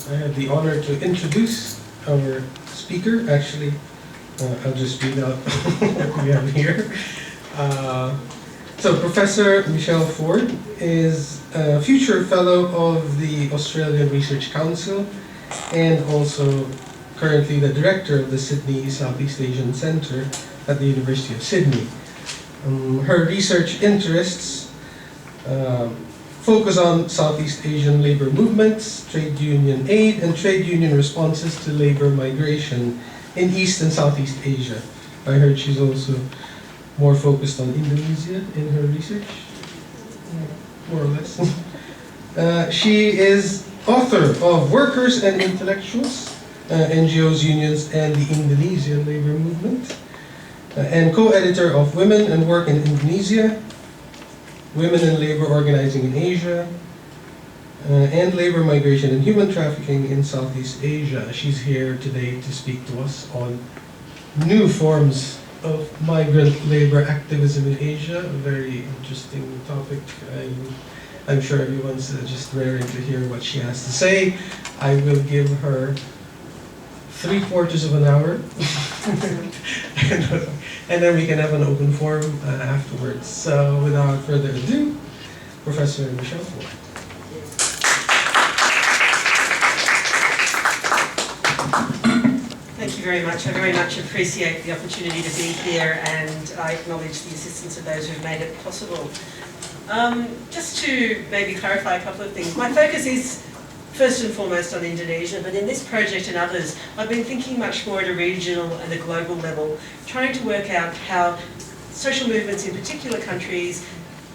I have the honor to introduce our speaker. Actually, I'll just read out what we have here. So Professor Michele Ford is a future fellow of the Australian Research Council and also currently the director of the Sydney Southeast Asian Centre at the University of Sydney. Her research interests focus on Southeast Asian labor movements, trade union aid, and trade union responses to labor migration in East and Southeast Asia. I heard she's also more focused on Indonesia in her research, more or less. She is author of Workers and Intellectuals, NGOs, Unions, and the Indonesian Labor Movement, and co-editor of Women and Work in Indonesia, Women in Labor Organizing in Asia, and Labor Migration and Human Trafficking in Southeast Asia. She's here today to speak to us on new forms of migrant labor activism in Asia, a very interesting topic. I'm sure everyone's just raring to hear what she has to say. I will give her 3/4 of an hour, and then we can have an open forum afterwards. So without further ado, Professor Michele Ford. Thank you very much. I very much appreciate the opportunity to be here, and I acknowledge the assistance of those who've made it possible. Just to maybe clarify a couple of things. My focus is first and foremost on Indonesia, but in this project and others, I've been thinking much more at a regional and a global level, trying to work out how social movements in particular countries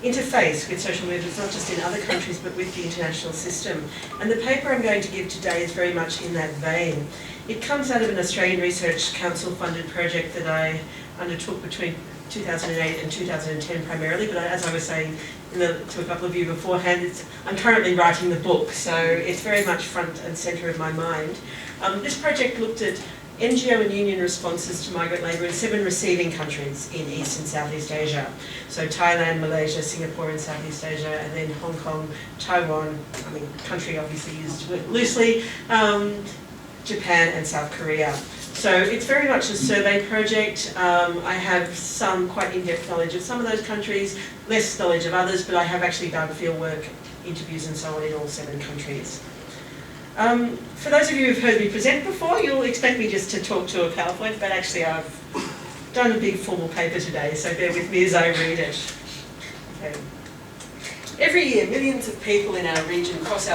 interface with social movements, not just in other countries, but with the international system. And the paper I'm going to give today is very much in that vein. It comes out of an Australian Research Council funded project that I undertook between 2008 and 2010 primarily, but as I was saying to a couple of you beforehand, I'm currently writing the book, so it's very much front and centre of my mind. This project looked at NGO and union responses to migrant labour in 7 receiving countries in East and Southeast Asia. So Thailand, Malaysia, Singapore in Southeast Asia, and then Hong Kong, Taiwan, I mean country obviously used loosely, Japan and South Korea. So it's very much a survey project. I have some quite in-depth knowledge of some of those countries, less knowledge of others, but I have actually done fieldwork, interviews and so on in all 7 countries. For those of you who've heard me present before, you'll expect me just to talk to a PowerPoint, but actually I've done a big formal paper today, so bear with me as I read it. Okay. Every year, millions of people in our region cross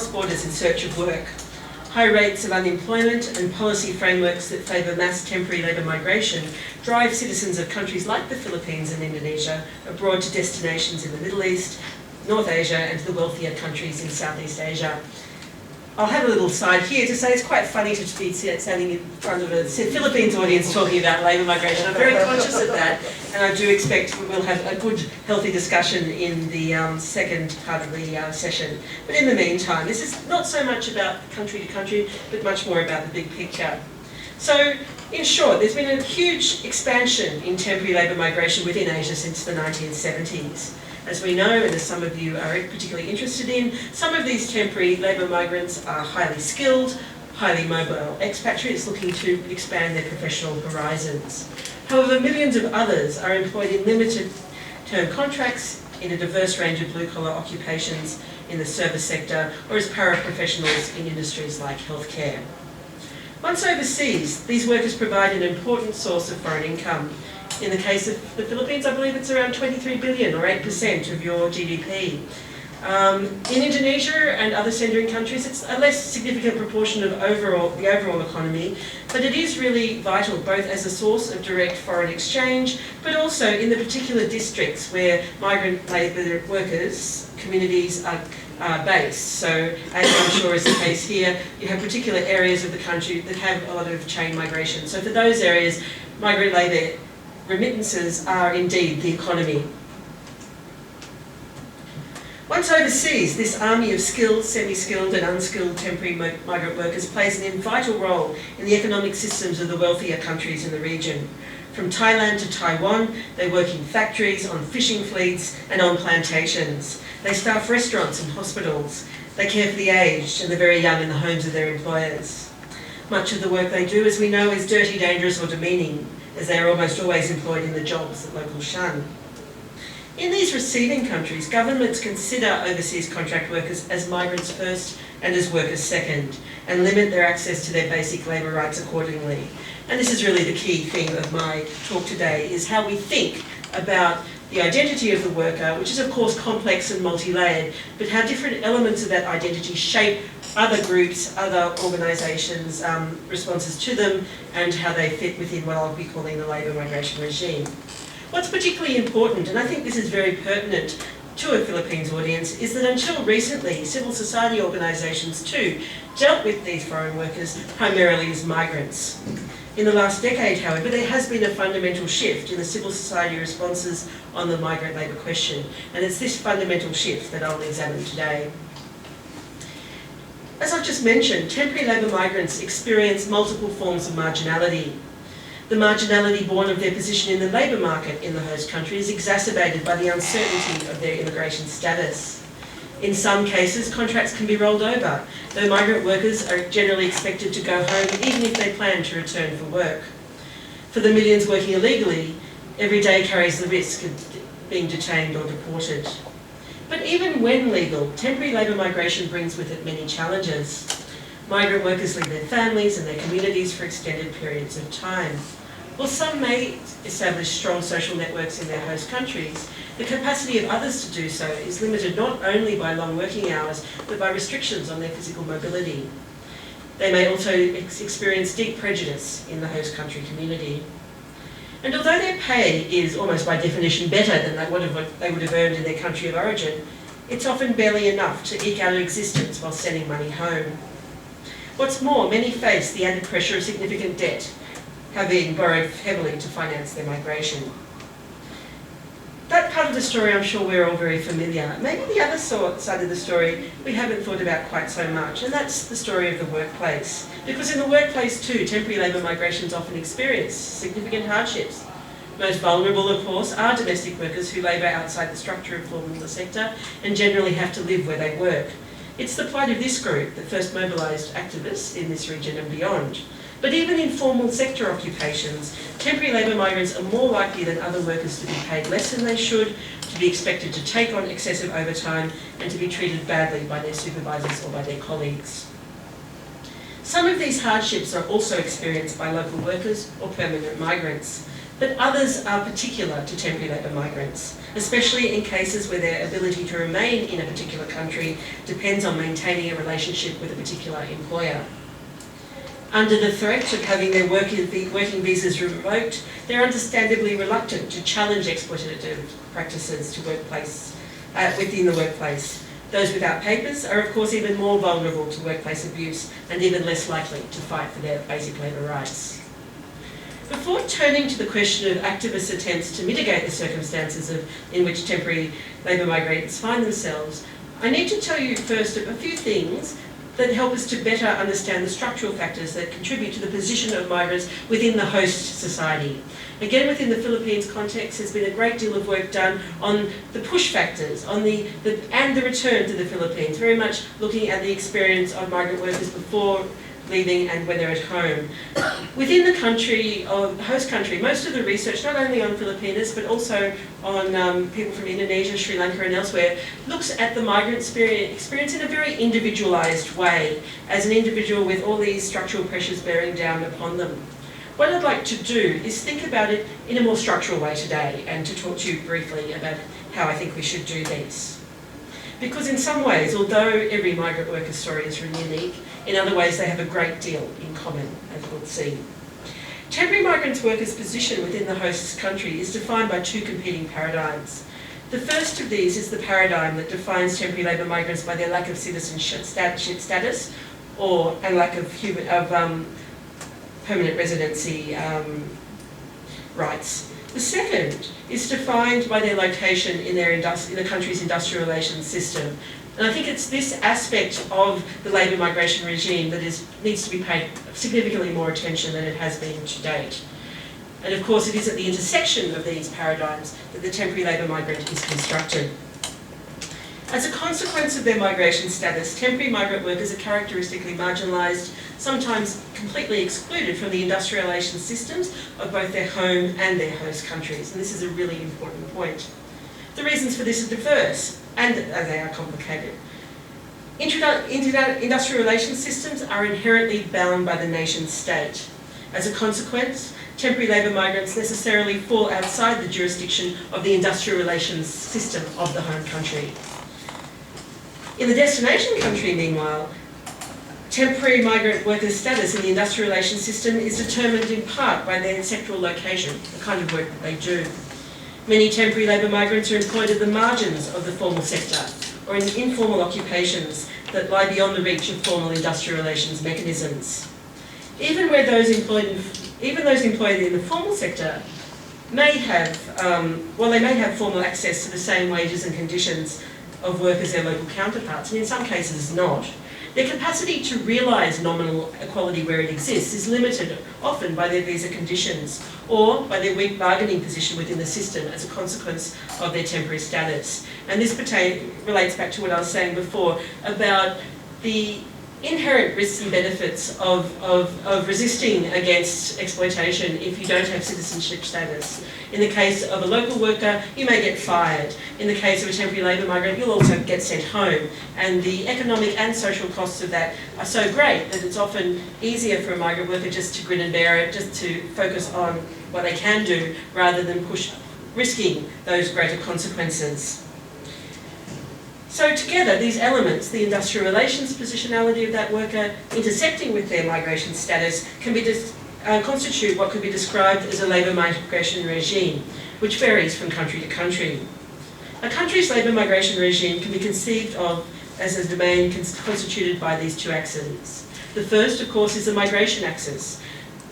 borders in search of work. High rates of unemployment and policy frameworks that favour mass temporary labour migration drive citizens of countries like the Philippines and Indonesia abroad to destinations in the Middle East, North Asia and to the wealthier countries in Southeast Asia. I'll have a little side here to say it's quite funny to be standing in front of a Philippines audience talking about labour migration. I'm very conscious of that, and I do expect we'll have a good, healthy discussion in the second part of the session. But in the meantime, this is not so much about country to country, but much more about the big picture. So, in short, there's been a huge expansion in temporary labour migration within Asia since the 1970s. As we know, and as some of you are particularly interested in, some of these temporary labour migrants are highly skilled, highly mobile expatriates looking to expand their professional horizons. However, millions of others are employed in limited term contracts in a diverse range of blue-collar occupations in the service sector or as paraprofessionals in industries like healthcare. Once overseas, these workers provide an important source of foreign income. In the case of the Philippines, I believe it's around 23 billion or 8% of your GDP. In Indonesia and other centering countries, it's a less significant proportion of the overall economy, but it is really vital both as a source of direct foreign exchange, but also in the particular districts where migrant labour workers, communities are based. So, as I'm sure is the case here, you have particular areas of the country that have a lot of chain migration. So for those areas, migrant labour remittances are indeed the economy. Once overseas, this army of skilled, semi-skilled and unskilled temporary migrant workers plays an vital role in the economic systems of the wealthier countries in the region. From Thailand to Taiwan, they work in factories, on fishing fleets and on plantations. They staff restaurants and hospitals. They care for the aged and the very young in the homes of their employers. Much of the work they do, as we know, is dirty, dangerous or demeaning, as they are almost always employed in the jobs that locals shun. In these receiving countries, governments consider overseas contract workers as migrants first and as workers second, and limit their access to their basic labour rights accordingly. And this is really the key theme of my talk today, is how we think about the identity of the worker, which is of course complex and multi-layered, but how different elements of that identity shape other groups, other organisations' responses to them, and how they fit within what I'll be calling the labour migration regime. What's particularly important, and I think this is very pertinent to a Philippines audience, is that until recently, civil society organisations too dealt with these foreign workers primarily as migrants. In the last decade, however, there has been a fundamental shift in the civil society responses on the migrant labour question, and it's this fundamental shift that I'll examine today. As I've just mentioned, temporary labour migrants experience multiple forms of marginality. The marginality born of their position in the labour market in the host country is exacerbated by the uncertainty of their immigration status. In some cases, contracts can be rolled over, though migrant workers are generally expected to go home even if they plan to return for work. For the millions working illegally, every day carries the risk of being detained or deported. But even when legal, temporary labour migration brings with it many challenges. Migrant workers leave their families and their communities for extended periods of time. While some may establish strong social networks in their host countries, the capacity of others to do so is limited not only by long working hours, but by restrictions on their physical mobility. They may also experience deep prejudice in the host country community. And although their pay is almost by definition better than what they would have earned in their country of origin, it's often barely enough to eke out an existence while sending money home. What's more, many face the added pressure of significant debt, having borrowed heavily to finance their migration. That part of the story I'm sure we're all very familiar. Maybe the other side of the story we haven't thought about quite so much, and that's the story of the workplace. Because in the workplace too, temporary labour migrations often experience significant hardships. Most vulnerable, of course, are domestic workers who labour outside the structure of formal sector and generally have to live where they work. It's the plight of this group that first mobilised activists in this region and beyond. But even in formal sector occupations, temporary labour migrants are more likely than other workers to be paid less than they should, to be expected to take on excessive overtime, and to be treated badly by their supervisors or by their colleagues. Some of these hardships are also experienced by local workers or permanent migrants, but others are particular to temporary labour migrants, especially in cases where their ability to remain in a particular country depends on maintaining a relationship with a particular employer. Under the threat of having their working visas revoked, they're understandably reluctant to challenge exploitative practices within the workplace. Those without papers are of course even more vulnerable to workplace abuse and even less likely to fight for their basic labour rights. Before turning to the question of activist attempts to mitigate the circumstances in which temporary labour migrants find themselves, I need to tell you first a few things that help us to better understand the structural factors that contribute to the position of migrants within the host society. Again, within the Philippines context, there's been a great deal of work done on the push factors, on the return to the Philippines, very much looking at the experience of migrant workers before leaving and when they're at home. Within the country, host country, most of the research, not only on Filipinos, but also on people from Indonesia, Sri Lanka and elsewhere, looks at the migrant experience in a very individualised way, as an individual with all these structural pressures bearing down upon them. What I'd like to do is think about it in a more structural way today, and to talk to you briefly about how I think we should do this. Because in some ways, although every migrant worker's story is really unique, in other ways they have a great deal in common, as we'll see. Temporary migrant workers' position within the host country is defined by two competing paradigms. The first of these is the paradigm that defines temporary labour migrants by their lack of citizenship status or a lack of permanent residency rights. The second is defined by their location in the country's industrial relations system. And I think it's this aspect of the labour migration regime that needs to be paid significantly more attention than it has been to date. And of course it is at the intersection of these paradigms that the temporary labour migrant is constructed. As a consequence of their migration status, temporary migrant workers are characteristically marginalised, sometimes completely excluded from the industrialisation systems of both their home and their host countries. And this is a really important point. The reasons for this are diverse, and they are complicated. Industrial relations systems are inherently bound by the nation state. As a consequence, temporary labour migrants necessarily fall outside the jurisdiction of the industrial relations system of the home country. In the destination country, meanwhile, temporary migrant workers' status in the industrial relations system is determined in part by their sectoral location, the kind of work that they do. Many temporary labour migrants are employed at the margins of the formal sector or in informal occupations that lie beyond the reach of formal industrial relations mechanisms. Even those employed in the formal sector may have, they may have formal access to the same wages and conditions of work as their local counterparts, and in some cases not. Their capacity to realise nominal equality where it exists is limited often by their visa conditions or by their weak bargaining position within the system as a consequence of their temporary status. And this relates back to what I was saying before about the inherent risks and benefits of resisting against exploitation if you don't have citizenship status. In the case of a local worker, you may get fired. In the case of a temporary labour migrant, you'll also get sent home. And the economic and social costs of that are so great that it's often easier for a migrant worker just to grin and bear it, just to focus on what they can do rather than risking those greater consequences. So together, these elements, the industrial relations positionality of that worker intersecting with their migration status, can be constitute what could be described as a labour migration regime, which varies from country to country. A country's labour migration regime can be conceived of as a domain constituted by these two axes. The first, of course, is the migration axis,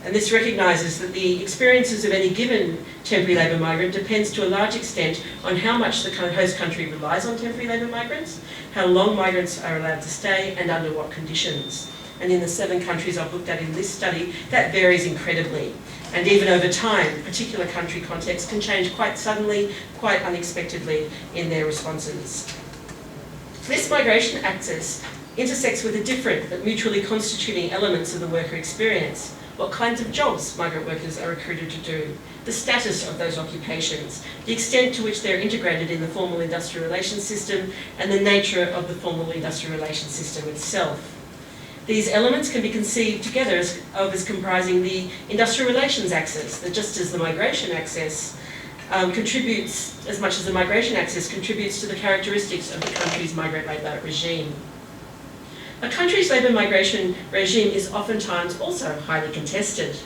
and this recognises that the experiences of any given temporary labour migrant depends to a large extent on how much the host country relies on temporary labour migrants, how long migrants are allowed to stay, and under what conditions. And in the 7 countries I've looked at in this study, that varies incredibly. And even over time, particular country contexts can change quite suddenly, quite unexpectedly in their responses. This migration axis intersects with the different but mutually constituting elements of the worker experience. What kinds of jobs migrant workers are recruited to do, the status of those occupations, the extent to which they're integrated in the formal industrial relations system, and the nature of the formal industrial relations system itself. These elements can be conceived together as comprising the industrial relations axis, that just as the migration axis contributes, as much as the migration axis contributes to the characteristics of the country's migrant labour regime. A country's labour migration regime is oftentimes also highly contested.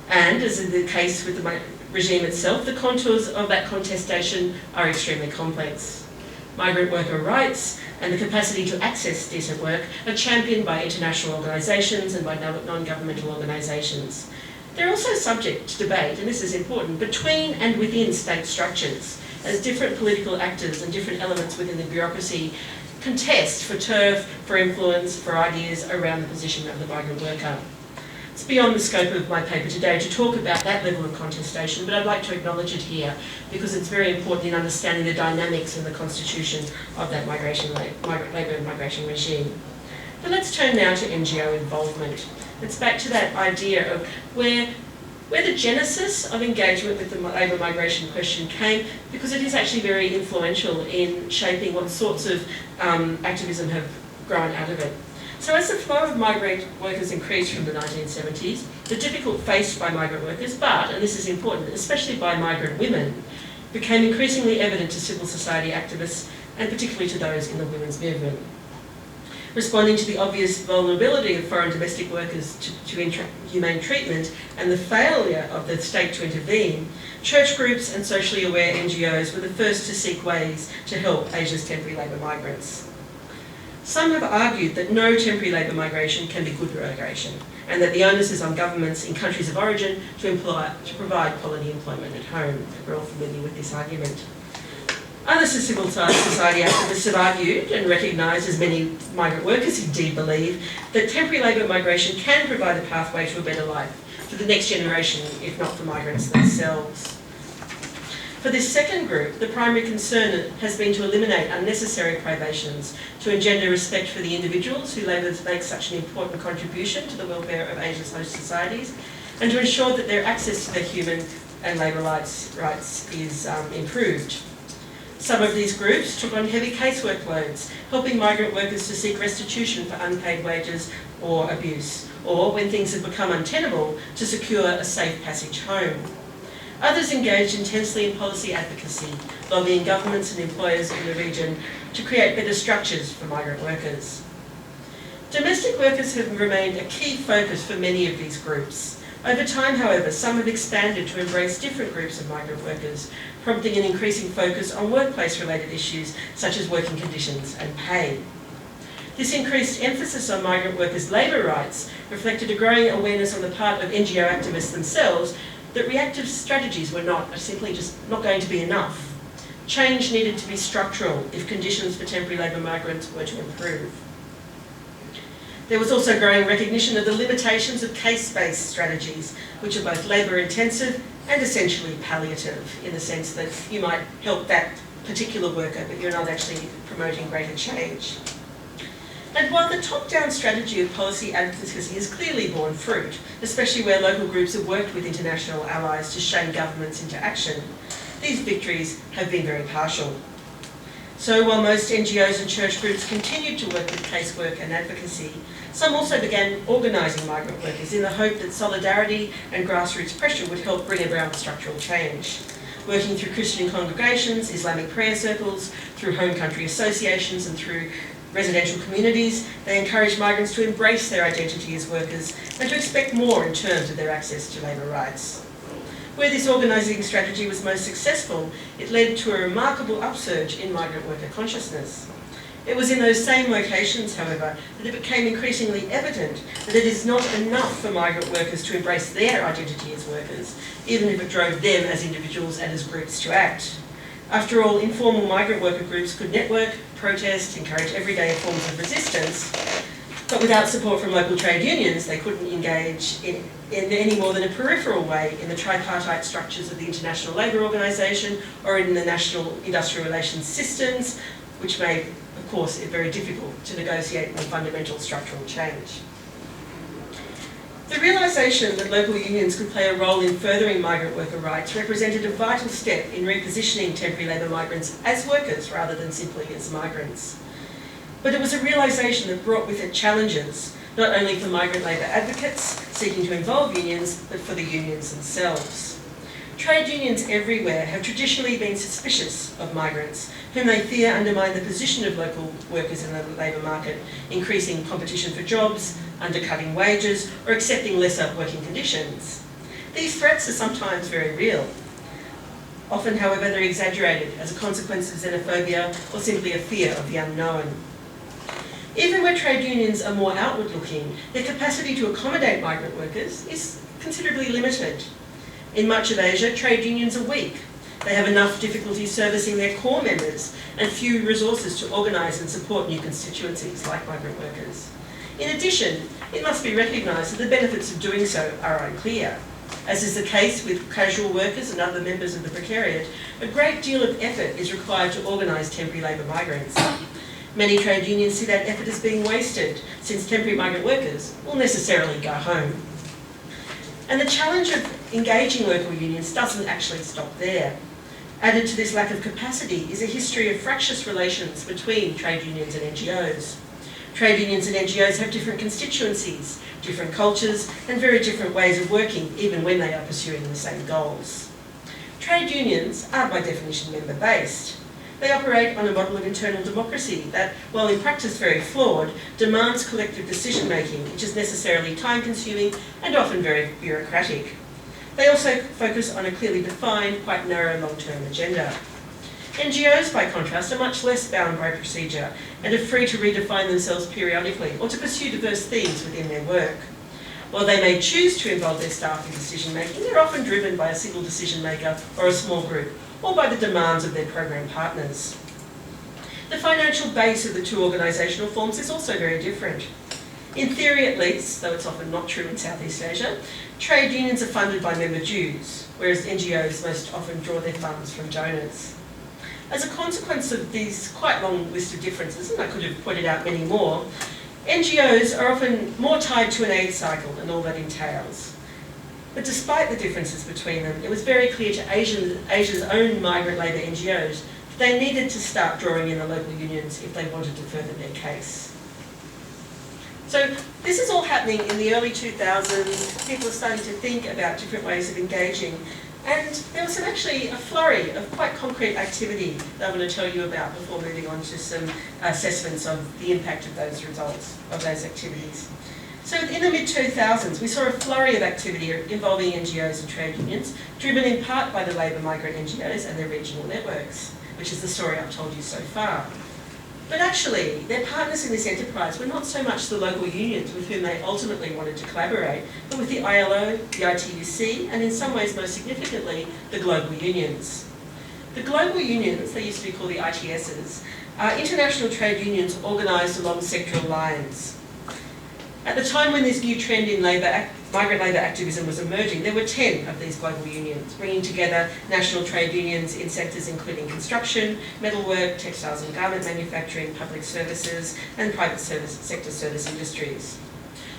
And, as in the case with the regime itself, the contours of that contestation are extremely complex. Migrant worker rights and the capacity to access decent work are championed by international organisations and by non-governmental organisations. They're also subject to debate, and this is important, between and within state structures, as different political actors and different elements within the bureaucracy contest for turf, for influence, for ideas around the position of the migrant worker. It's beyond the scope of my paper today to talk about that level of contestation, but I'd like to acknowledge it here because it's very important in understanding the dynamics and the constitution of that labour migration regime. But let's turn now to NGO involvement. It's back to that idea of where the genesis of engagement with the labour migration question came, because it is actually very influential in shaping what sorts of activism have grown out of it. So as the flow of migrant workers increased from the 1970s, the difficulty faced by migrant workers, but, and this is important, especially by migrant women, became increasingly evident to civil society activists and particularly to those in the women's movement. Responding to the obvious vulnerability of foreign domestic workers to inhumane treatment and the failure of the state to intervene, church groups and socially aware NGOs were the first to seek ways to help Asia's temporary labour migrants. Some have argued that no temporary labour migration can be good migration, and that the onus is on governments in countries of origin to provide quality employment at home. We're all familiar with this argument. Other civil society activists have argued and recognised, as many migrant workers indeed believe, that temporary labour migration can provide a pathway to a better life for the next generation, if not for migrants themselves. For this second group, the primary concern has been to eliminate unnecessary privations, to engender respect for the individuals who Labour makes such an important contribution to the welfare of Asia's host societies, and to ensure that their access to their human and labour rights is improved. Some of these groups took on heavy casework loads, helping migrant workers to seek restitution for unpaid wages or abuse, or when things have become untenable, to secure a safe passage home. Others engaged intensely in policy advocacy, lobbying governments and employers in the region to create better structures for migrant workers. Domestic workers have remained a key focus for many of these groups. Over time, however, some have expanded to embrace different groups of migrant workers, prompting an increasing focus on workplace-related issues such as working conditions and pay. This increased emphasis on migrant workers' labour rights reflected a growing awareness on the part of NGO activists themselves that reactive strategies were simply just not going to be enough. Change needed to be structural if conditions for temporary labour migrants were to improve. There was also growing recognition of the limitations of case-based strategies, which are both labour-intensive and essentially palliative, in the sense that you might help that particular worker, but you're not actually promoting greater change. And while the top-down strategy of policy advocacy has clearly borne fruit, especially where local groups have worked with international allies to shame governments into action, these victories have been very partial. So while most NGOs and church groups continued to work with casework and advocacy, some also began organising migrant workers in the hope that solidarity and grassroots pressure would help bring about structural change. Working through Christian congregations, Islamic prayer circles, through home country associations and through residential communities, they encourage migrants to embrace their identity as workers and to expect more in terms of their access to labour rights. Where this organising strategy was most successful, it led to a remarkable upsurge in migrant worker consciousness. It was in those same locations, however, that it became increasingly evident that it is not enough for migrant workers to embrace their identity as workers, even if it drove them as individuals and as groups to act. After all, informal migrant worker groups could network, protest, encourage everyday forms of resistance, but without support from local trade unions, they couldn't engage in any more than a peripheral way in the tripartite structures of the International Labour Organisation or in the national industrial relations systems, which made, of course, it very difficult to negotiate more fundamental structural change. The realisation that local unions could play a role in furthering migrant worker rights represented a vital step in repositioning temporary labour migrants as workers rather than simply as migrants. But it was a realisation that brought with it challenges, not only for migrant labour advocates seeking to involve unions, but for the unions themselves. Trade unions everywhere have traditionally been suspicious of migrants, whom they fear undermine the position of local workers in the labour market, increasing competition for jobs, undercutting wages, or accepting lesser working conditions. These threats are sometimes very real. Often, however, they're exaggerated as a consequence of xenophobia or simply a fear of the unknown. Even where trade unions are more outward-looking, their capacity to accommodate migrant workers is considerably limited. In much of Asia, trade unions are weak. They have enough difficulty servicing their core members and few resources to organise and support new constituencies like migrant workers. In addition, it must be recognised that the benefits of doing so are unclear. As is the case with casual workers and other members of the precariat, a great deal of effort is required to organise temporary labour migrants. Many trade unions see that effort as being wasted, since temporary migrant workers will necessarily go home. And the challenge of engaging local unions doesn't actually stop there. Added to this lack of capacity is a history of fractious relations between trade unions and NGOs. Trade unions and NGOs have different constituencies, different cultures, and very different ways of working, even when they are pursuing the same goals. Trade unions are by definition member-based. They operate on a model of internal democracy that, while in practice very flawed, demands collective decision-making, which is necessarily time-consuming and often very bureaucratic. They also focus on a clearly defined, quite narrow long-term agenda. NGOs, by contrast, are much less bound by procedure and are free to redefine themselves periodically or to pursue diverse themes within their work. While they may choose to involve their staff in decision-making, they're often driven by a single decision-maker or a small group, or by the demands of their program partners. The financial base of the two organisational forms is also very different. In theory at least, though it's often not true in Southeast Asia, trade unions are funded by member dues, whereas NGOs most often draw their funds from donors. As a consequence of these quite long list of differences, and I could have pointed out many more, NGOs are often more tied to an aid cycle and all that entails. But despite the differences between them, it was very clear to Asia's own migrant labour NGOs that they needed to start drawing in the local unions if they wanted to further their case. So this is all happening in the early 2000s. People are starting to think about different ways of engaging. And there was actually a flurry of quite concrete activity that I'm going to tell you about before moving on to some assessments of the impact of those results, of those activities. So in the mid-2000s, we saw a flurry of activity involving NGOs and trade unions, driven in part by the labour migrant NGOs and their regional networks, which is the story I've told you so far. But actually, their partners in this enterprise were not so much the local unions with whom they ultimately wanted to collaborate, but with the ILO, the ITUC, and in some ways most significantly, the global unions. The global unions, they used to be called the ITSs, are international trade unions organised along sectoral lines. At the time when this new trend in migrant labour activism was emerging, there were 10 of these global unions, bringing together national trade unions in sectors including construction, metalwork, textiles and garment manufacturing, public services, and private sector service industries.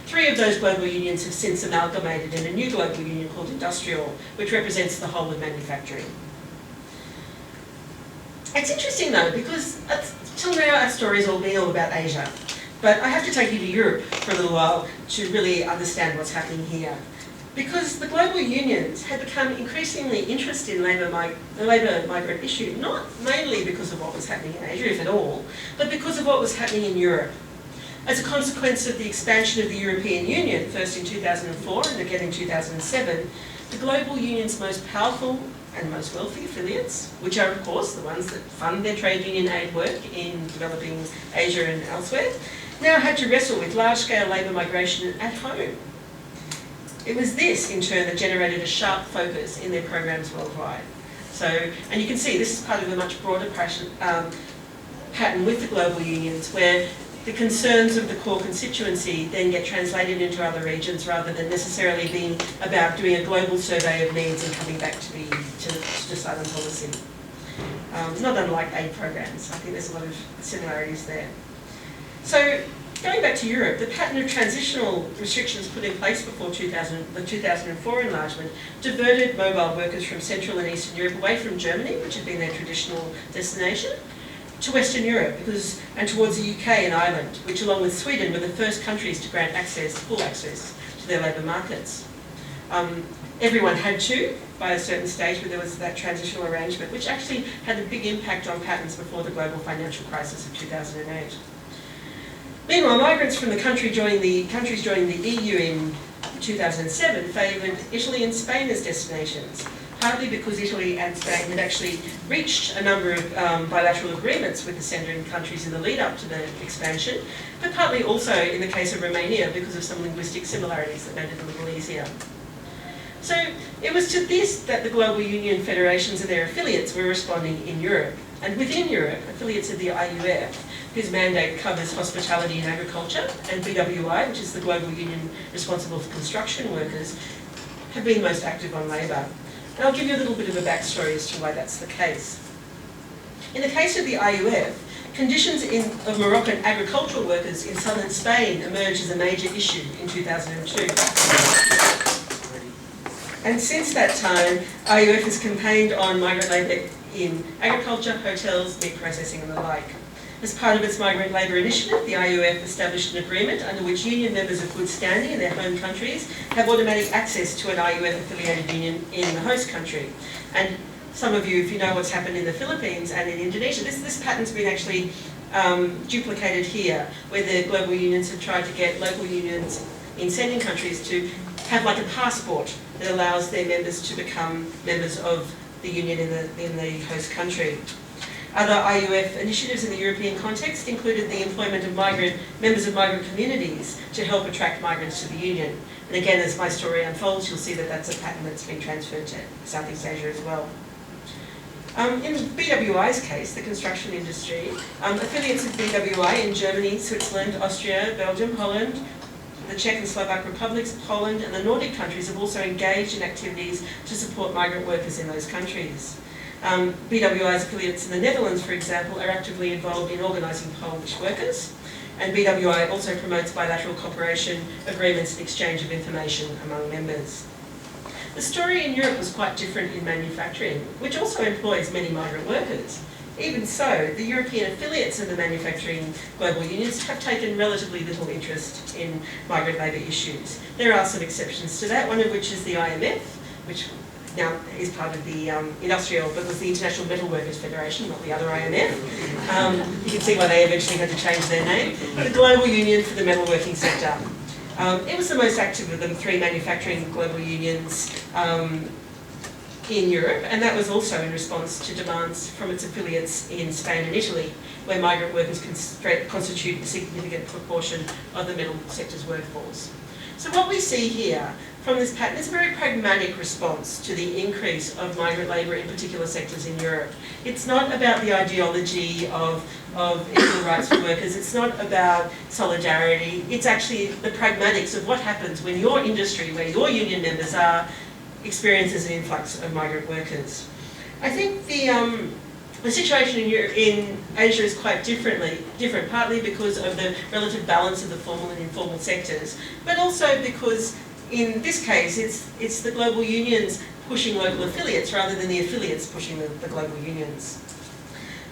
3 of those global unions have since amalgamated in a new global union called Industrial, which represents the whole of manufacturing. It's interesting though, because till now our story's all been all about Asia. But I have to take you to Europe for a little while to really understand what's happening here. Because the global unions had become increasingly interested in the labour migrant issue, not mainly because of what was happening in Asia, if at all, but because of what was happening in Europe. As a consequence of the expansion of the European Union, first in 2004 and again in 2007, the global union's most powerful and most wealthy affiliates, which are of course the ones that fund their trade union aid work in developing Asia and elsewhere, now had to wrestle with large-scale labour migration at home. It was this, in turn, that generated a sharp focus in their programs worldwide. So, and you can see this is part of a much broader pattern with the global unions, where the concerns of the core constituency then get translated into other regions rather than necessarily being about doing a global survey of needs and coming back to decide on policy. Not unlike aid programs. I think there's a lot of similarities there. So, going back to Europe, the pattern of transitional restrictions put in place before the 2004 enlargement diverted mobile workers from Central and Eastern Europe away from Germany, which had been their traditional destination, to Western Europe and towards the UK and Ireland, which along with Sweden were the first countries to grant full access to their labour markets. Everyone had to, by a certain stage, but there was that transitional arrangement, which actually had a big impact on patterns before the global financial crisis of 2008. Meanwhile, migrants from the countries joining the EU in 2007 favoured Italy and Spain as destinations, partly because Italy and Spain had actually reached a number of bilateral agreements with the sending countries in the lead up to the expansion, but partly also in the case of Romania because of some linguistic similarities that made it a little easier. So it was to this that the global union federations and their affiliates were responding in Europe. And within Europe, affiliates of the IUF, whose mandate covers hospitality and agriculture, and BWI, which is the global union responsible for construction workers, have been most active on labour. And I'll give you a little bit of a backstory as to why that's the case. In the case of the IUF, conditions of Moroccan agricultural workers in southern Spain emerged as a major issue in 2002. And since that time, IUF has campaigned on migrant labour in agriculture, hotels, meat processing and the like. As part of its migrant labour initiative, the IUF established an agreement under which union members of good standing in their home countries have automatic access to an IUF-affiliated union in the host country. And some of you, if you know what's happened in the Philippines and in Indonesia, this pattern's been actually duplicated here, where the global unions have tried to get local unions in sending countries to have like a passport that allows their members to become members of the union in the host country. Other IUF initiatives in the European context included the employment of members of migrant communities to help attract migrants to the union. And again, as my story unfolds, you'll see that that's a pattern that's been transferred to Southeast Asia as well. In BWI's case, the construction industry, affiliates of BWI in Germany, Switzerland, Austria, Belgium, Holland, the Czech and Slovak republics, Poland and the Nordic countries have also engaged in activities to support migrant workers in those countries. BWI's affiliates in the Netherlands, for example, are actively involved in organising Polish workers, and BWI also promotes bilateral cooperation, agreements and exchange of information among members. The story in Europe was quite different in manufacturing, which also employs many migrant workers. Even so, the European affiliates of the manufacturing global unions have taken relatively little interest in migrant labour issues. There are some exceptions to that, one of which is the IMF, which now is part of the industrial, but was the International Metal Workers Federation, not the other IMF. You can see why they eventually had to change their name. The Global Union for the Metalworking Sector. It was the most active of the three manufacturing global unions in Europe, and that was also in response to demands from its affiliates in Spain and Italy, where migrant workers constitute a significant proportion of the metal sector's workforce. So what we see here from this pattern is a very pragmatic response to the increase of migrant labour in particular sectors in Europe. It's not about the ideology of equal rights for workers, it's not about solidarity, it's actually the pragmatics of what happens when your industry, where your union members are, experiences an influx of migrant workers. I think the situation in Asia is quite different, partly because of the relative balance of the formal and informal sectors, but also because in this case it's the global unions pushing local affiliates rather than the affiliates pushing the global unions.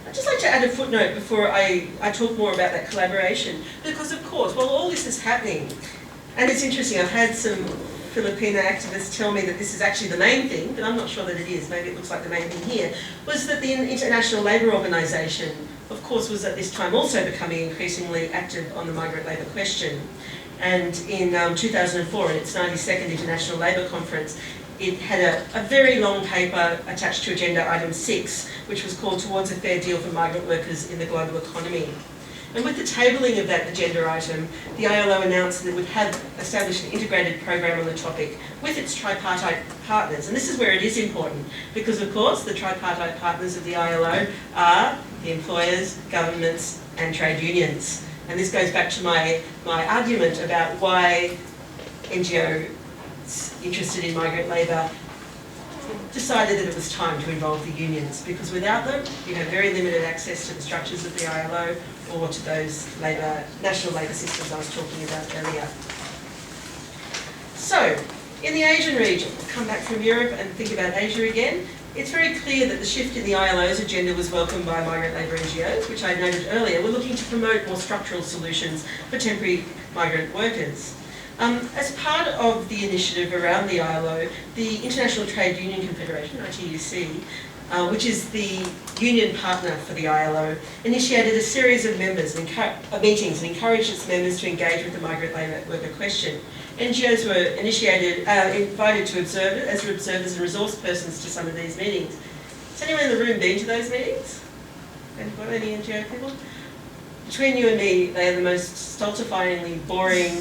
I'd just like to add a footnote before I talk more about that collaboration, because of course, while all this is happening, and it's interesting, I've had some Filipino activists tell me that this is actually the main thing, but I'm not sure that it is, maybe it looks like the main thing here, was that the International Labour Organisation, of course, was at this time also becoming increasingly active on the migrant labour question. And in 2004, in its 92nd International Labour Conference, it had a very long paper attached to Agenda Item 6, which was called Towards a Fair Deal for Migrant Workers in the Global Economy. And with the tabling of that agenda item, the ILO announced that it would have established an integrated program on the topic with its tripartite partners. And this is where it is important, because of course the tripartite partners of the ILO are the employers, governments and trade unions. And this goes back to my argument about why NGOs interested in migrant labour decided that it was time to involve the unions, because without them you have very limited access to the structures of the ILO or to those national labour systems I was talking about earlier. So, in the Asian region, we'll come back from Europe and think about Asia again. It's very clear that the shift in the ILO's agenda was welcomed by migrant labour NGOs, which I noted earlier, were looking to promote more structural solutions for temporary migrant workers. As part of the initiative around the ILO, the International Trade Union Confederation, ITUC, which is the union partner for the ILO, initiated a series of meetings and encouraged its members to engage with the migrant labour worker question. NGOs were invited to observe it as observers and resource persons to some of these meetings. Has anyone in the room been to those meetings? Any NGO people? Between you and me, they are the most stultifyingly boring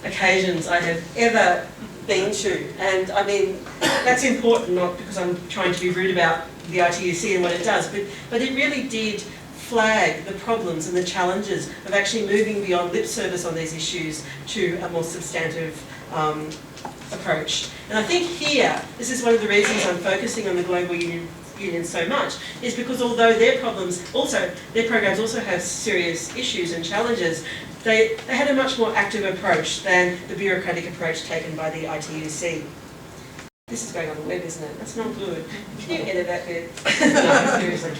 occasions I have ever been to. And I mean, that's important, not because I'm trying to be rude about the ITUC and what it does, but it really did flag the problems and the challenges of actually moving beyond lip service on these issues to a more substantive approach. And I think here, this is one of the reasons I'm focusing on the global union so much, is because although their programs also have serious issues and challenges, they had a much more active approach than the bureaucratic approach taken by the ITUC. This is going on the web, isn't it? That's not good. Can you edit that bit? No, seriously.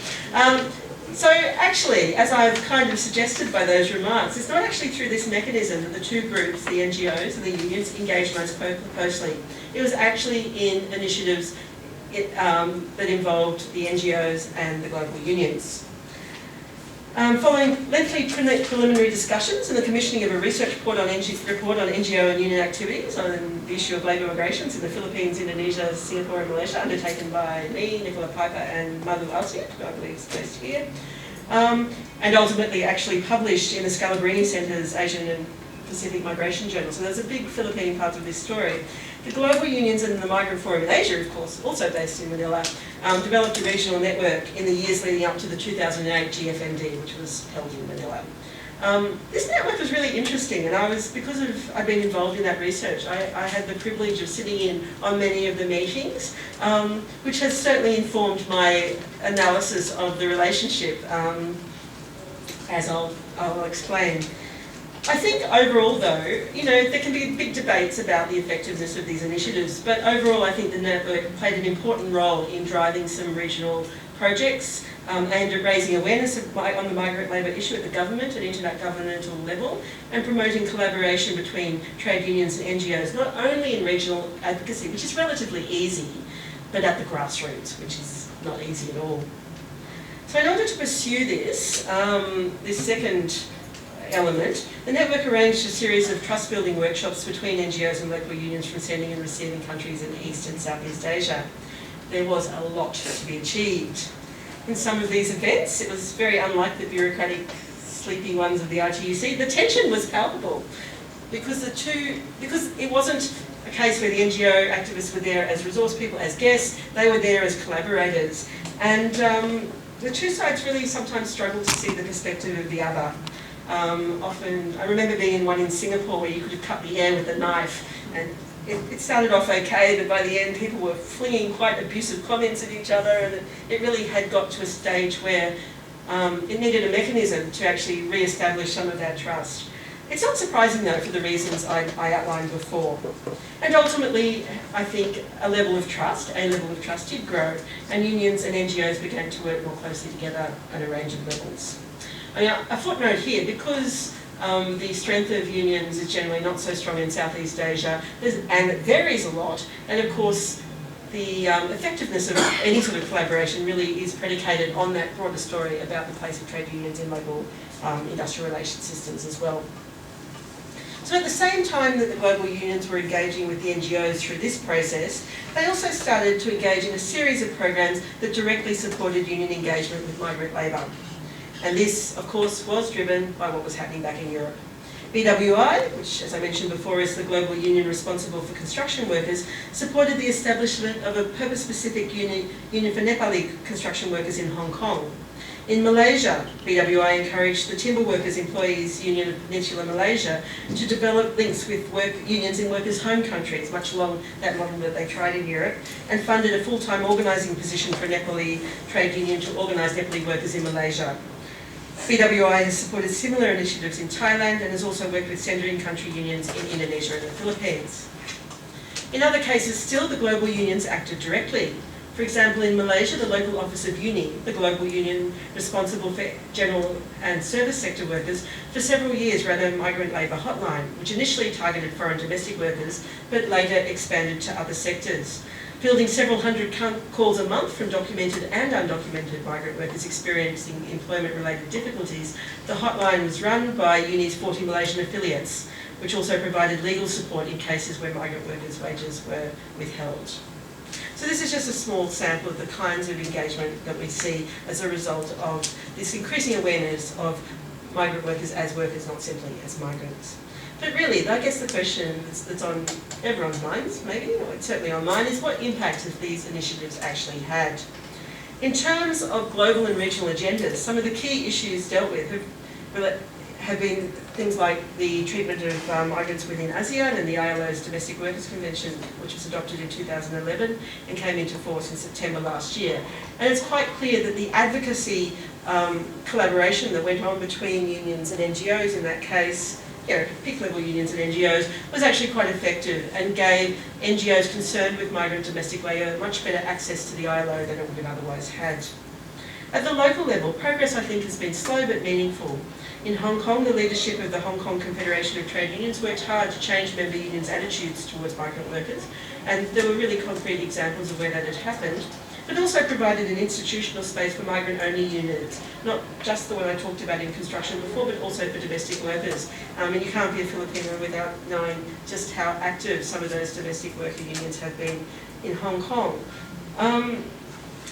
So actually, as I've kind of suggested by those remarks, it's not actually through this mechanism that the two groups, the NGOs and the unions, engaged most closely. It was actually in initiatives that involved the NGOs and the global unions. Following lengthy preliminary discussions and the commissioning of a research report on NGO and union activities on the issue of labour migrations in the Philippines, Indonesia, Singapore and Malaysia, undertaken by me, Nicola Piper and Madhu Alciat, who I believe is based here, and ultimately actually published in the Scalabrini Centre's Asian and Pacific Migration Journal. So there's a big Philippine part of this story. The global unions and the Migrant Forum in Asia, of course, also based in Manila, developed a regional network in the years leading up to the 2008 GFMD, which was held in Manila. This network was really interesting, and because I've been involved in that research, I had the privilege of sitting in on many of the meetings, which has certainly informed my analysis of the relationship, as I'll explain. I think overall though, there can be big debates about the effectiveness of these initiatives, but overall I think the network played an important role in driving some regional projects aimed at raising awareness on the migrant labour issue at the government and intergovernmental level, and promoting collaboration between trade unions and NGOs, not only in regional advocacy, which is relatively easy, but at the grassroots, which is not easy at all. So in order to pursue this second element, the network arranged a series of trust-building workshops between NGOs and local unions from sending and receiving countries in East and Southeast Asia. There was a lot to be achieved. In some of these events, it was very unlike the bureaucratic, sleepy ones of the ITUC. The tension was palpable because it wasn't a case where the NGO activists were there as resource people, as guests, they were there as collaborators. And the two sides really sometimes struggled to see the perspective of the other. Often, I remember being in one in Singapore where you could have cut the air with a knife, and it started off okay, but by the end people were flinging quite abusive comments at each other, and it really had got to a stage where it needed a mechanism to actually re-establish some of that trust. It's not surprising though, for the reasons I outlined before. And ultimately, I think a level of trust did grow, and unions and NGOs began to work more closely together at a range of levels. A footnote here, because the strength of unions is generally not so strong in Southeast Asia, and it varies a lot, and of course the effectiveness of any sort of collaboration really is predicated on that broader story about the place of trade unions in local industrial relations systems as well. So at the same time that the global unions were engaging with the NGOs through this process, they also started to engage in a series of programs that directly supported union engagement with migrant labour. And this, of course, was driven by what was happening back in Europe. BWI, which, as I mentioned before, is the global union responsible for construction workers, supported the establishment of a purpose-specific union for Nepali construction workers in Hong Kong. In Malaysia, BWI encouraged the Timber Workers Employees Union of Peninsular Malaysia to develop links with unions in workers' home countries, much along that model that they tried in Europe, and funded a full-time organising position for a Nepali trade union to organise Nepali workers in Malaysia. BWI has supported similar initiatives in Thailand and has also worked with centre-in-country unions in Indonesia and the Philippines. In other cases still, the global unions acted directly. For example, in Malaysia, the local office of UNI, the global union responsible for general and service sector workers, for several years ran a migrant labour hotline, which initially targeted foreign domestic workers, but later expanded to other sectors. Fielding several hundred calls a month from documented and undocumented migrant workers experiencing employment-related difficulties, the hotline was run by UNI's 40 Malaysian affiliates, which also provided legal support in cases where migrant workers' wages were withheld. So this is just a small sample of the kinds of engagement that we see as a result of this increasing awareness of migrant workers, not simply as migrants. But really, I guess the question that's on everyone's minds, maybe, or it's certainly on mine, is what impact have these initiatives actually had? In terms of global and regional agendas, some of the key issues dealt with have been things like the treatment of migrants within ASEAN and the ILO's Domestic Workers Convention, which was adopted in 2011 and came into force in September last year. And it's quite clear that the advocacy collaboration that went on between unions and NGOs in that case, peak level unions and NGOs, was actually quite effective and gave NGOs concerned with migrant domestic labour much better access to the ILO than it would have otherwise had. At the local level, progress I think has been slow but meaningful. In Hong Kong, the leadership of the Hong Kong Confederation of Trade Unions worked hard to change member unions' attitudes towards migrant workers, and there were really concrete examples of where that had happened, but also provided an institutional space for migrant-only units, not just the one I talked about in construction before, but also for domestic workers. And you can't be a Filipino without knowing just how active some of those domestic worker unions have been in Hong Kong.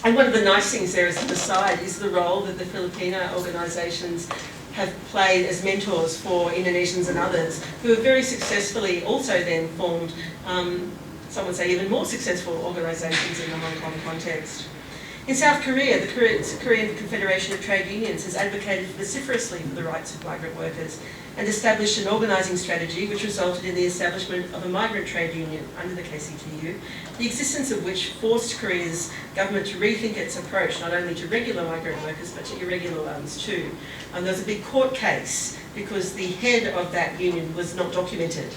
And one of the nice things there as an aside is the role that the Filipino organisations have played as mentors for Indonesians and others who have very successfully also then formed, some would say even more successful organisations in the Hong Kong context. In South Korea, the Korean Confederation of Trade Unions has advocated vociferously for the rights of migrant workers and established an organising strategy which resulted in the establishment of a migrant trade union under the KCTU, the existence of which forced Korea's government to rethink its approach not only to regular migrant workers but to irregular ones too. There was a big court case because the head of that union was not documented.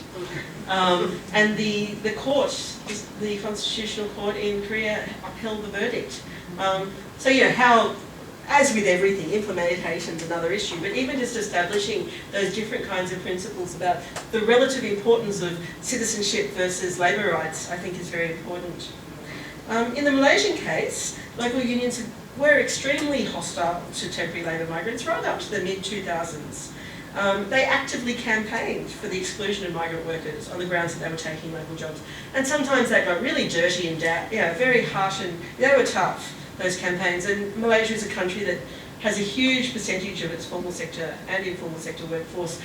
And the court, the Constitutional Court in Korea, upheld the verdict. So, you know, how, as with everything, implementation is another issue, but even just establishing those different kinds of principles about the relative importance of citizenship versus labour rights, I think is very important. In the Malaysian case, local unions were extremely hostile to temporary labour migrants right up to the mid-2000s. They actively campaigned for the exclusion of migrant workers on the grounds that they were taking local jobs. And sometimes they got really dirty and very harsh, and they were tough, those campaigns. And Malaysia is a country that has a huge percentage of its formal sector and informal sector workforce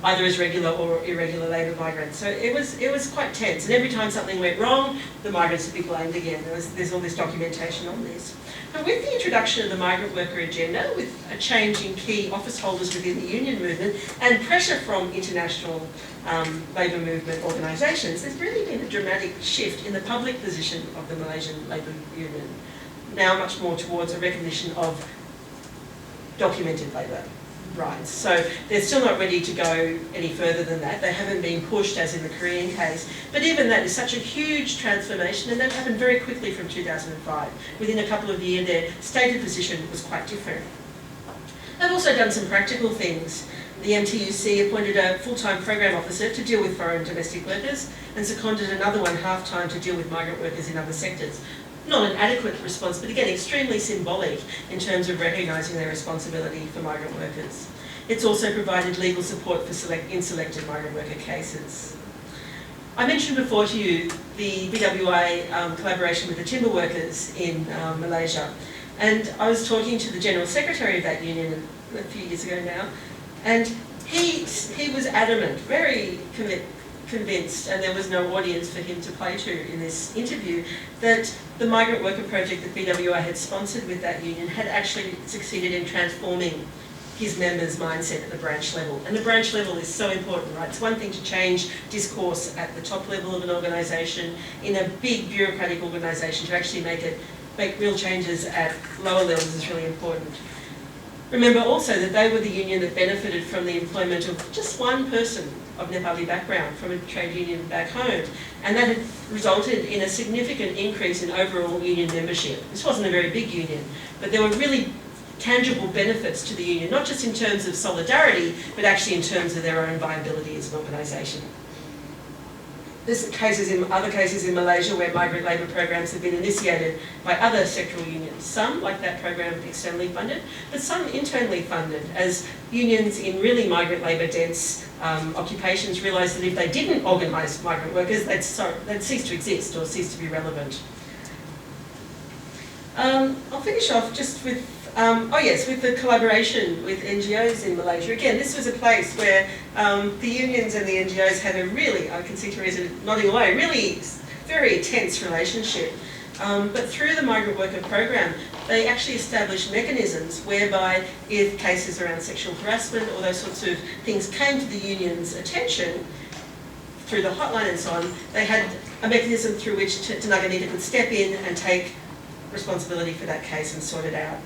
either as regular or irregular labour migrants. So it was quite tense, and every time something went wrong, the migrants would be blamed again. There's all this documentation on this. But with the introduction of the migrant worker agenda, with a change in key office holders within the union movement and pressure from international labour movement organisations, there's really been a dramatic shift in the public position of the Malaysian Labour Union, now much more towards a recognition of documented labour rights. So they're still not ready to go any further than that. They haven't been pushed as in the Korean case. But even that is such a huge transformation, and that happened very quickly from 2005. Within a couple of years, their stated position was quite different. They've also done some practical things. The MTUC appointed a full-time program officer to deal with foreign domestic workers and seconded another one half-time to deal with migrant workers in other sectors. Not an adequate response, but again, extremely symbolic in terms of recognising their responsibility for migrant workers. It's also provided legal support for selected migrant worker cases. I mentioned before to you the BWI collaboration with the timber workers in Malaysia. And I was talking to the General Secretary of that union a few years ago now, and he was adamant, very convinced, and there was no audience for him to play to in this interview, that the migrant worker project that BWI had sponsored with that union had actually succeeded in transforming his members' mindset at the branch level. And the branch level is so important, right? It's one thing to change discourse at the top level of an organisation, in a big bureaucratic organisation, to actually make real changes at lower levels is really important. Remember also that they were the union that benefited from the employment of just one person of Nepali background from a trade union back home, and that had resulted in a significant increase in overall union membership. This wasn't a very big union, but there were really tangible benefits to the union, not just in terms of solidarity, but actually in terms of their own viability as an organisation. There's other cases in Malaysia where migrant labour programs have been initiated by other sectoral unions. Some, like that program, externally funded, but some internally funded, as unions in really migrant labour dense occupations realised that if they didn't organise migrant workers, they'd cease to exist or cease to be relevant. I'll finish off just with with the collaboration with NGOs in Malaysia. Again, this was a place where the unions and the NGOs had a really, I can see Teresa nodding away, really very tense relationship. But through the migrant worker program, they actually established mechanisms whereby if cases around sexual harassment or those sorts of things came to the union's attention, through the hotline and so on, they had a mechanism through which Tenaga Nida could step in and take responsibility for that case and sort it out.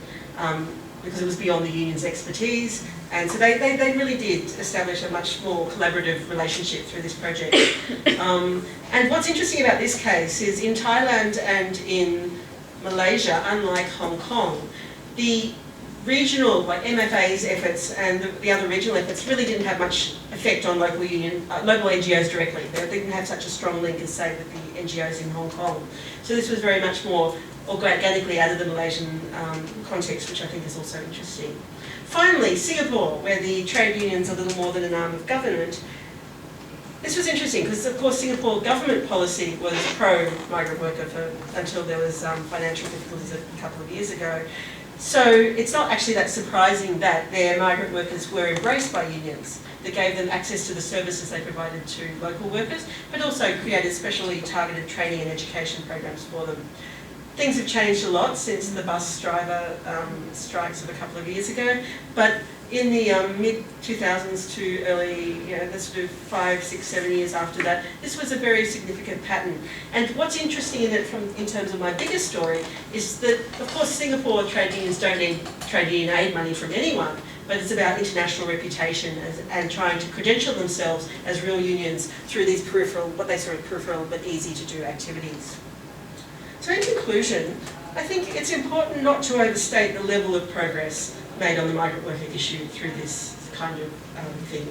Because it was beyond the union's expertise, and so they really did establish a much more collaborative relationship through this project. And what's interesting about this case is in Thailand and in Malaysia, unlike Hong Kong, the regional, like MFA's efforts and the other regional efforts really didn't have much effect on local NGOs directly. They didn't have such a strong link as, say, with the NGOs in Hong Kong. So this was very much more organically out of the Malaysian context, which I think is also interesting. Finally, Singapore, where the trade union's a little more than an arm of government. This was interesting because, of course, Singapore government policy was pro-migrant worker until there was financial difficulties a couple of years ago. So it's not actually that surprising that their migrant workers were embraced by unions that gave them access to the services they provided to local workers, but also created specially targeted training and education programs for them. Things have changed a lot since the bus driver strikes of a couple of years ago, but in the mid-2000s to early, the sort of 5, 6, 7 years after that, this was a very significant pattern. And what's interesting in it in terms of my bigger story is that, of course, Singapore trade unions don't need trade union aid money from anyone, but it's about international reputation and trying to credential themselves as real unions through these peripheral but easy to do activities. So in conclusion, I think it's important not to overstate the level of progress made on the migrant worker issue through this kind of thing.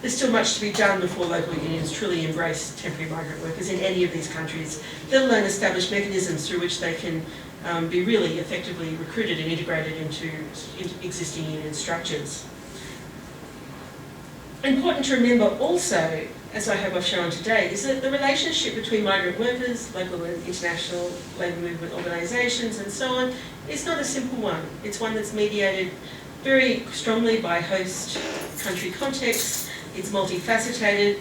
There's still much to be done before local unions truly embrace temporary migrant workers in any of these countries, let alone establish mechanisms through which they can be really effectively recruited and integrated into existing union structures. Important to remember also, as I hope I've shown today, is that the relationship between migrant workers, local and international labour movement organisations and so on is not a simple one. It's one that's mediated very strongly by host country contexts. It's multifaceted,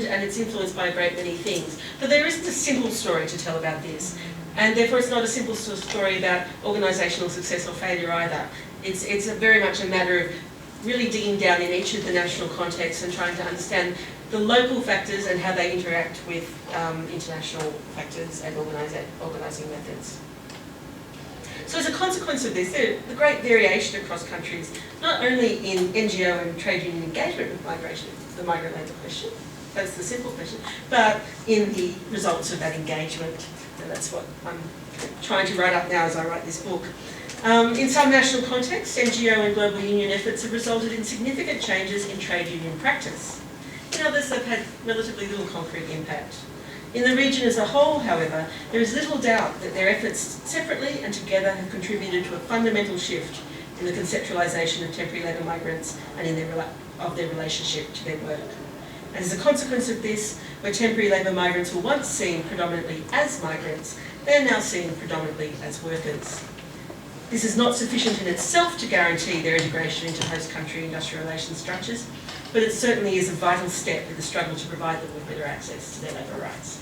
and it's influenced by a great many things. But there isn't a simple story to tell about this, and therefore it's not a simple story about organisational success or failure either. It's very much a matter of really digging down in each of the national contexts and trying to understand the local factors and how they interact with international factors and organising methods. So as a consequence of this, the great variation across countries, not only in NGO and trade union engagement with migration, the migrant labour question, that's the simple question, but in the results of that engagement, and that's what I'm trying to write up now as I write this book. In some national contexts, NGO and global union efforts have resulted in significant changes in trade union practice. In others, they've had relatively little concrete impact. In the region as a whole, however, there is little doubt that their efforts separately and together have contributed to a fundamental shift in the conceptualisation of temporary labour migrants and in their relationship to their work. And as a consequence of this, where temporary labour migrants were once seen predominantly as migrants, they are now seen predominantly as workers. This is not sufficient in itself to guarantee their integration into host country industrial relations structures, but it certainly is a vital step in the struggle to provide them with better access to their labour rights.